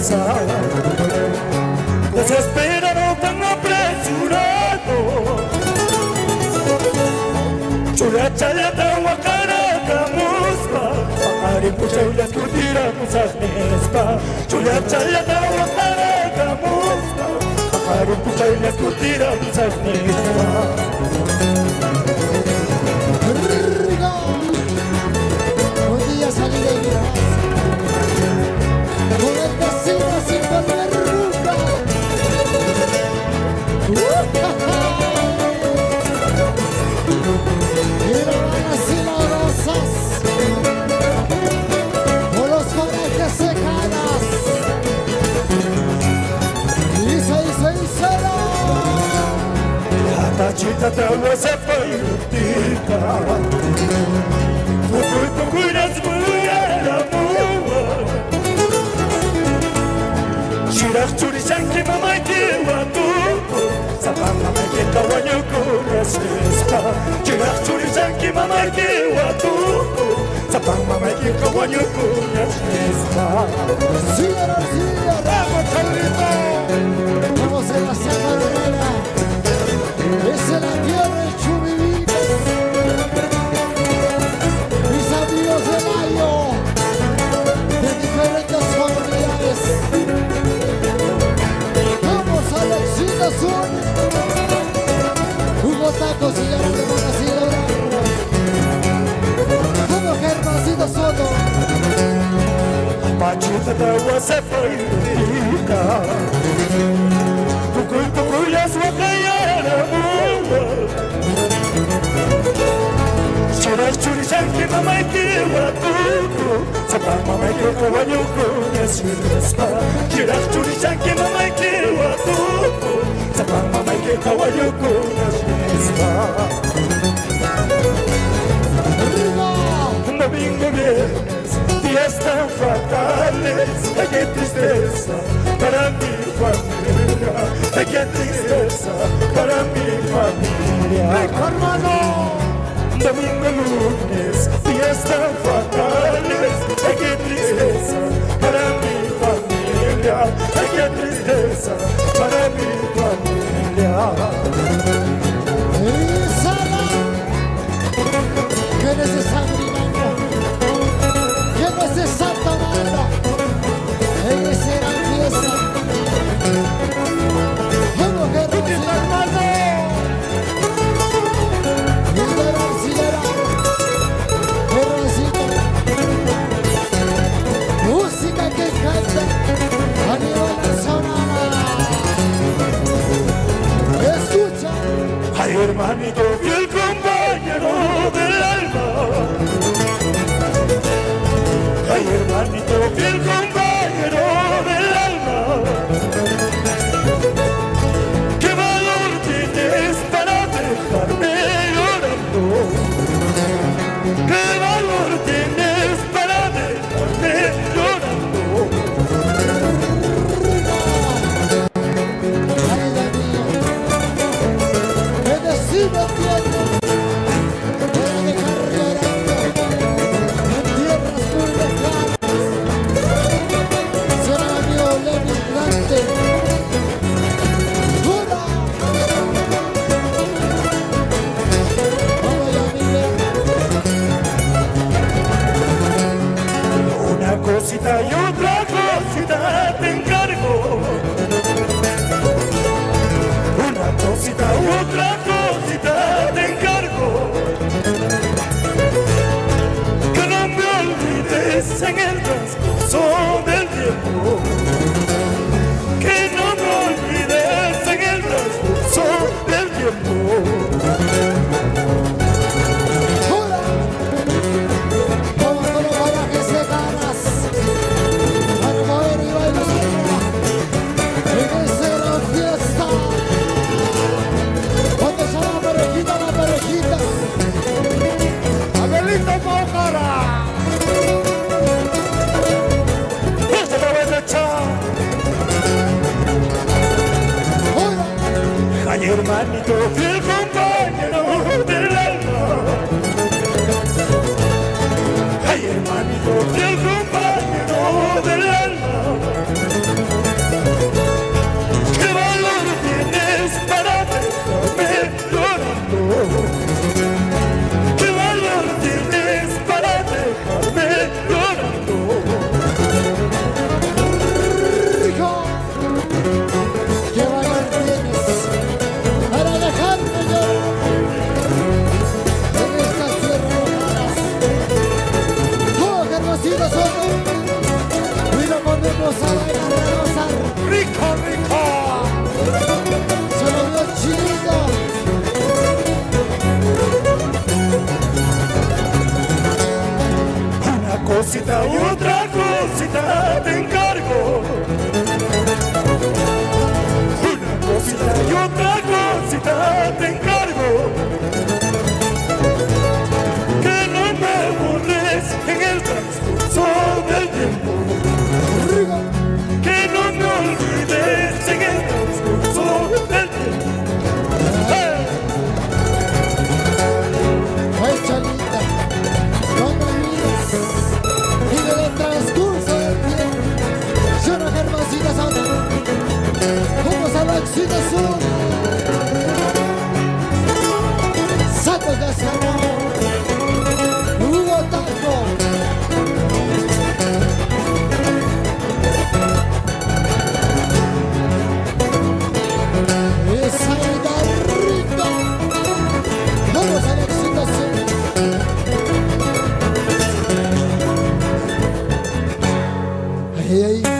casa, desesperado, tan apresurado. Chula chalata wakara muspa, ari pucha y las curtiramos a nespa. Chula chalata wakara muspa, ari pucha y las curtiramos a nespa. Un día salí de mi casa con el vecino sin poner rumba. Miraban así lorosas con los corajes secadas. Y se La tachita te agua se payutica, tu cuidas muy a la muva. Shirak churisan que mamá lleva tu, sapama me que caballo con las espa. Shirak churisan que mamá lleva tu, sapama me que caballo con las espa. ¡Vamos, Taurito! ¡Vamos en la sacarera! ¡Es la tierra el Chubivico! Mis amigos del año de diferentes comunidades. ¡Vamos a la Exita Sur! Hugo Tacos y Llanos de Monacilo como Germancito Soto. Pachita de agua se payutica, tu cuyas wakaya la muva. Shirak churisan que mamá lleva tu, sapama me que caballo con las espa. Shirak churisan que mamá lleva tu, sapama me que caballo con las espa. Domingo, viernes, días tan fatales, ay qué tristeza para mi familia, ay qué tristeza para mi familia. ¡Hermano! Domingo, lunes, días tan fatales, ay qué tristeza para mi familia, ay qué tristeza para mi familia. ¿Quién es esa grinanga? ¿Quién es esa tamara? Ella es la fiesta. ¡Vamos, Germancito! Germancito. Música que canta a nivel sonora. Escucha. Ay, hermanito, fiel compañero del alma. Ay, hermanito, fiel compañero del alma. ¿Qué valor tienes para dejarme llorando? ¿Qué valor tienes para dejarme llorando? Ay, Dios mío. Me decido tiempo. Cosita y otra cosita te encargo. Una cosita y otra cosita te encargo. Que no me olvides en el transcurso del tiempo. Que no me olvides en el transcurso del tiempo. Ay, hermanito, fiel compañero del alma. Ay, hermanito, fiel compañero del alma. cosita y otra cosita te encargo. Una cosita y otra cosita te encargo. Que no me borres en el transcurso del tiempo. Que no me olvides en el transcurso del tiempo. Pues Chalita, no me olvides y en el transcurso del tiempo. Yo no Germancita Santa, juntos a la Éxito Sur. Santo Cascarón, Hugo Tango. Esa vida rica, vamos a la Éxito Sur. Ay, ay.